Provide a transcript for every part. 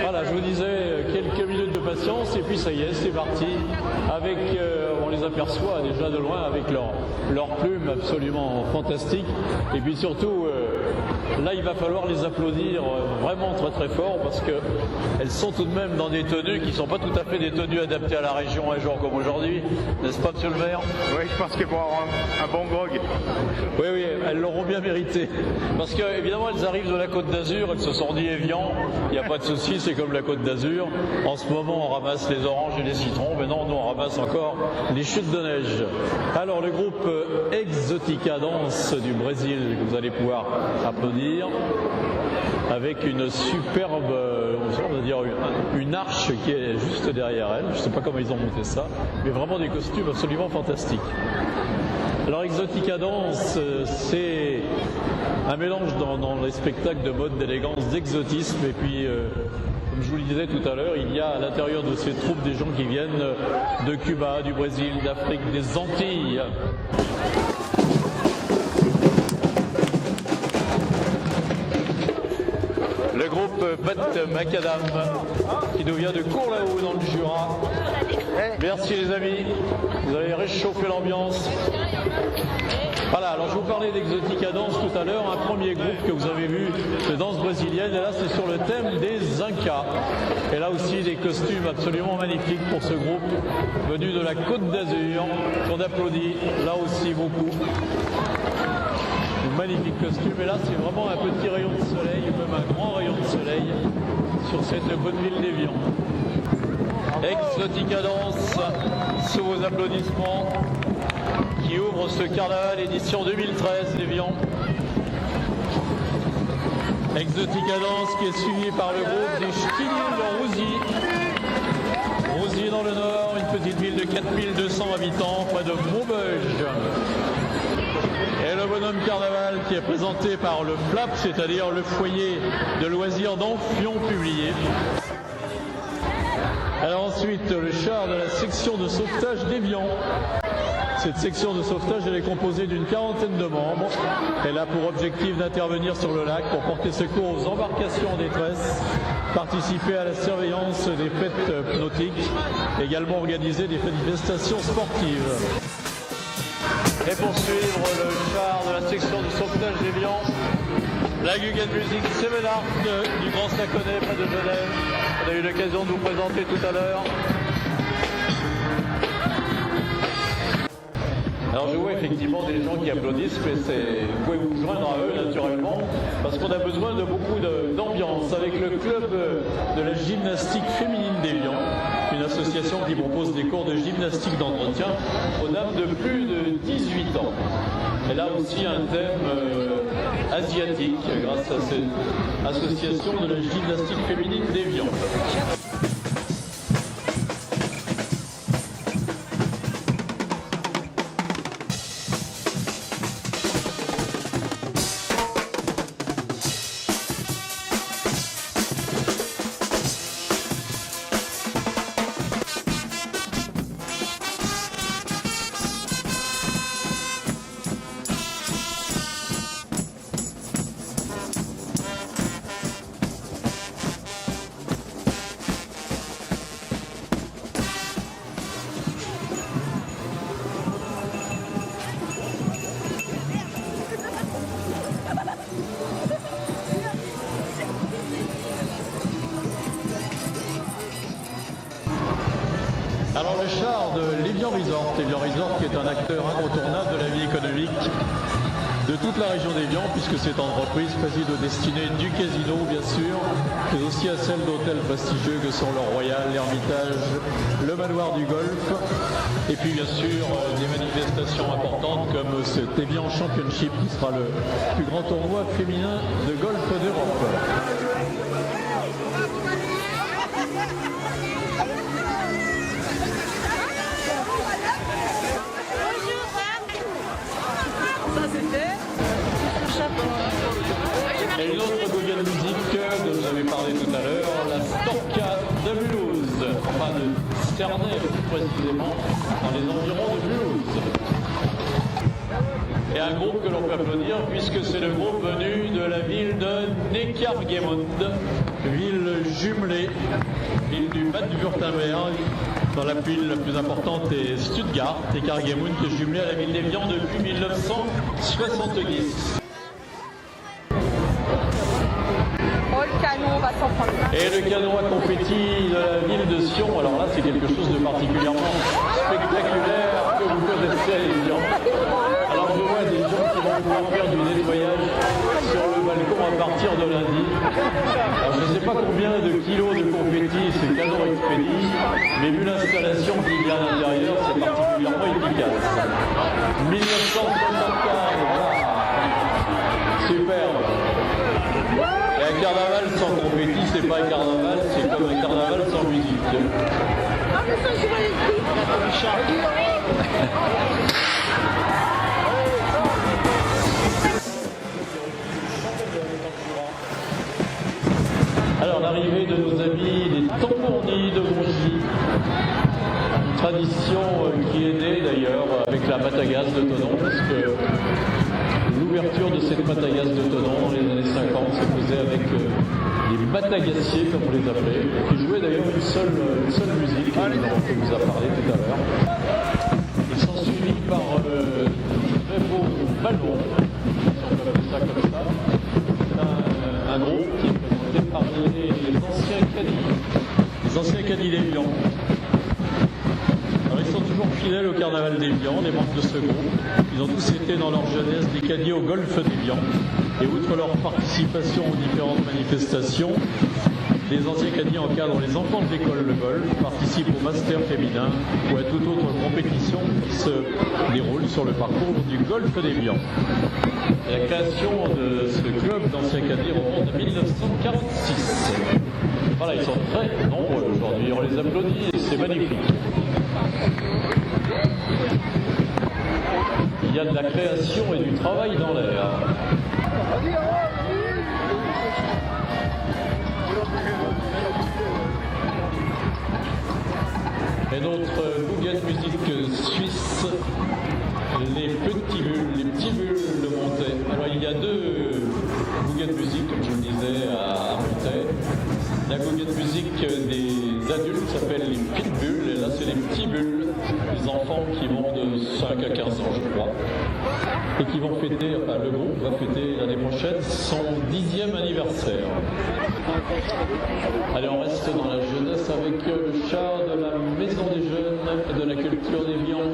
Voilà, je vous disais, quelques minutes de patience et puis ça y est, c'est parti. Avec, on les aperçoit déjà de loin avec leurs plumes absolument fantastiques. Et puis surtout, là il va falloir les applaudir vraiment très très fort parce qu'elles sont tout de même dans des tenues qui ne sont pas tout à fait des tenues adaptées à la région un jour comme aujourd'hui. N'est-ce pas, monsieur le maire? Oui, je pense qu'il faut avoir un bon grog. Oui, oui, elles l'auront bien mérité. Parce que, évidemment, elles arrivent de la Côte d'Azur, elles se sont dit Évian, il n'y a pas de souci, c'est comme la Côte d'Azur. En ce moment, on ramasse les oranges et les citrons, mais non, nous, on ramasse encore les chutes de neige. Alors, le groupe Exotica Dance du Brésil, que vous allez pouvoir applaudir, avec une superbe, on va dire, une arche qui est juste derrière elle. Je ne sais pas comment ils ont monté ça, mais vraiment des costumes absolument fantastiques. Alors Exotica Dance, c'est un mélange dans les spectacles de mode, d'élégance, d'exotisme. Et puis, comme je vous le disais tout à l'heure, il y a à l'intérieur de ces troupes des gens qui viennent de Cuba, du Brésil, d'Afrique, des Antilles. Le groupe Bat Macadam, qui nous vient de Cours-là-Haut dans le Jura. Merci les amis, vous avez réchauffé l'ambiance. Voilà, alors je vous parlais d'Exotica Dance tout à l'heure, un premier groupe que vous avez vu de danse brésilienne, et là c'est sur le thème des Incas. Et là aussi des costumes absolument magnifiques pour ce groupe venu de la Côte d'Azur, qu'on applaudit là aussi beaucoup. Magnifique costume, et là c'est vraiment un petit rayon de soleil, ou même un grand rayon de soleil sur cette bonne ville d'Évian. Exotica Dance, sous vos applaudissements, qui ouvre ce carnaval édition 2013 d'Évian. Exotica Dance qui est suivi par le groupe des Ch'tiliers de Rouzy. Rouzy dans le nord, une petite ville de 4200 habitants, près de Maubeuge. Et le bonhomme carnaval qui est présenté par le FLAP, c'est-à-dire le foyer de loisirs d'Amphion publié. Alors ensuite, le char de la section de sauvetage d'Évian. Cette section de sauvetage, elle est composée d'une quarantaine de membres. Elle a pour objectif d'intervenir sur le lac pour porter secours aux embarcations en détresse, participer à la surveillance des fêtes nautiques, également organiser des manifestations sportives. Et pour suivre le char de la section de sauvetage d'Évian, la Guggen Music Seven Art du Grand Saconnet près de Genève. On a eu l'occasion de vous présenter tout à l'heure. Alors je vois effectivement des gens qui applaudissent, mais vous pouvez vous joindre à eux naturellement, parce qu'on a besoin de beaucoup d'ambiance avec le club de la gymnastique féminine d'Évian, une association qui propose des cours de gymnastique d'entretien aux dames de plus de 18 ans. Elle a aussi un thème asiatique grâce à cette association de la gymnastique féminine d'Évian. Alors le char de l'Évian Resort qui est un acteur incontournable de la vie économique de toute la région d'Évian, puisque cette entreprise préside aux destinées du casino bien sûr, mais aussi à celles d'hôtels prestigieux que sont le Royal, l'Hermitage, le Manoir du Golfe, et puis bien sûr des manifestations importantes comme cet Évian Championship qui sera le plus grand tournoi féminin de golf d'Europe. Et une autre Guggen Music dont vous avez parlé tout à l'heure, la Storka de Mulhouse, enfin de Cernay plus précisément, dans les environs de Mulhouse. Et un groupe que l'on peut applaudir puisque c'est le groupe venu de la ville de Neckargemund, ville jumelée, ville du Bade-Württemberg. Dans la ville la plus importante est Stuttgart, Neckargemund qui est jumelée à la ville d'Évian depuis 1970. Et le canon à confetti de la ville de Sion, alors là c'est quelque chose de particulièrement spectaculaire que vous connaissez à Évian. Alors je vois des gens qui vont pouvoir faire du nettoyage sur le balcon à partir de lundi. Alors je ne sais pas combien de kilos de confetti ce canon expédie, mais vu l'installation qu'il y a à l'intérieur, c'est particulièrement efficace. 1975, voilà. Superbe. Et un carnaval sans confetti, c'est pas un carnaval, c'est comme un carnaval sans musique. Alors l'arrivée de nos amis des tambournis de Gongy, une tradition qui est née d'ailleurs avec la pâte à gaz de Thonon, parce que l'ouverture de cette pâte à gaz de Thonon dans les années 50 se faisait avec des batagassiers, comme on les appelait, qui jouaient d'ailleurs une seule musique, dont on vous a parlé tout à l'heure. Ils sont suivis par très beaux ballons, si on peut appeler ça comme ça. Un groupe qui est présenté par les anciens caddies d'Évian. Alors ils sont toujours fidèles au carnaval d'Évian, les membres de ce groupe. Ils ont tous été dans leur jeunesse des caddies au golf d'Évian. Et outre leur participation aux différentes manifestations, les anciens caddies encadrent les enfants de l'école de golf, participent au master féminin ou à toute autre compétition qui se déroule sur le parcours du golf d'Évian. La création de ce club d'anciens caddies remonte à 1946. Voilà, ils sont très nombreux aujourd'hui, on les applaudit et c'est magnifique. Il y a de la création et du travail dans l'air. Et notre bouquet de musique suisse, les petits bulles de Montet. Alors il y a deux bouquets de musique, comme je le disais, à Montet. La bouquet de musique des adultes s'appelle les petites bulles, et là c'est les petits bulles, les enfants qui vont de 5 à 15 ans, je crois, et qui vont fêter, enfin le groupe va fêter l'année prochaine son 10e anniversaire. Allez, on reste dans la jeunesse avec le char de la Maison des Jeunes et de la Culture d'Évian.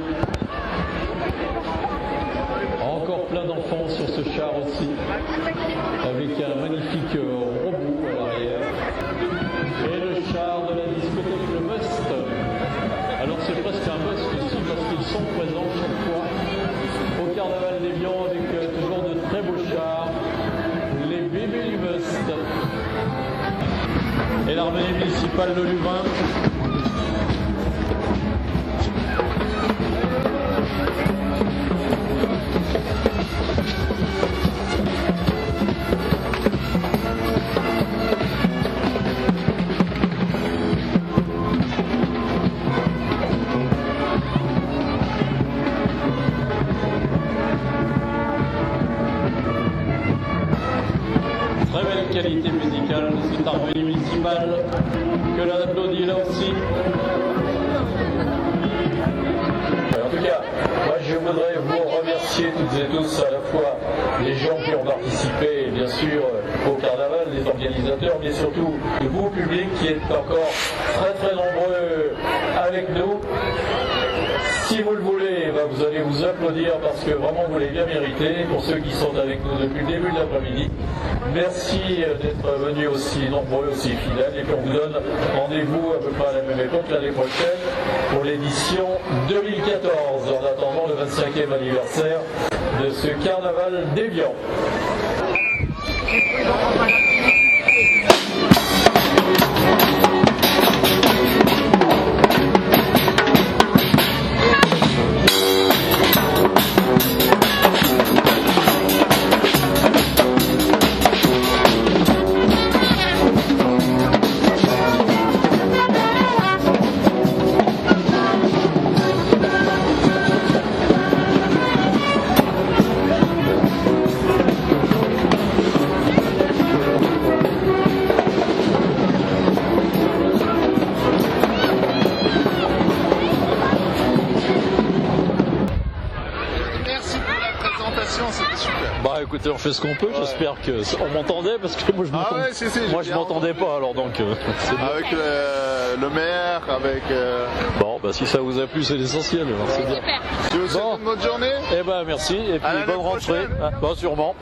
Encore plein d'enfants sur ce char aussi, avec un magnifique robot à l'arrière. Et le char de la discothèque Le Must. Alors c'est presque un must ici parce qu'ils sont présents chaque fois au carnaval d'Évian avec toujours de très beaux chars, les bébés du Must. Et l'harmonie municipale de Louvain. Qualité musicale de cette harmonie municipale que l'on applaudit là aussi. En tout cas, moi je voudrais vous remercier toutes et tous, à la fois les gens qui ont participé, bien sûr, au carnaval, les organisateurs, mais surtout le vous public qui est encore très très nombreux avec nous. Si vous le voulez, vous allez vous applaudir parce que vraiment vous l'avez bien mérité. Pour ceux qui sont avec nous depuis le début de l'après-midi, merci d'être venus aussi nombreux, aussi fidèles. Et puis on vous donne rendez-vous à peu près à la même époque l'année prochaine pour l'édition 2014, en attendant le 25e anniversaire de ce carnaval d'Évian. l'émission, c'était super. Bah écoutez, on fait ce qu'on peut, j'espère que on m'entendait parce que moi je Ah ouais, si, j'ai moi je bien m'entendais pas alors donc c'est bien. Avec le maire, avec... Bon bah si ça vous a plu c'est l'essentiel alors c'est bien. Super. Tu vous souhaite Bon. une bonne journée. Eh ben merci et puis À l'année bonne rentrée. prochaine. Bon sûrement.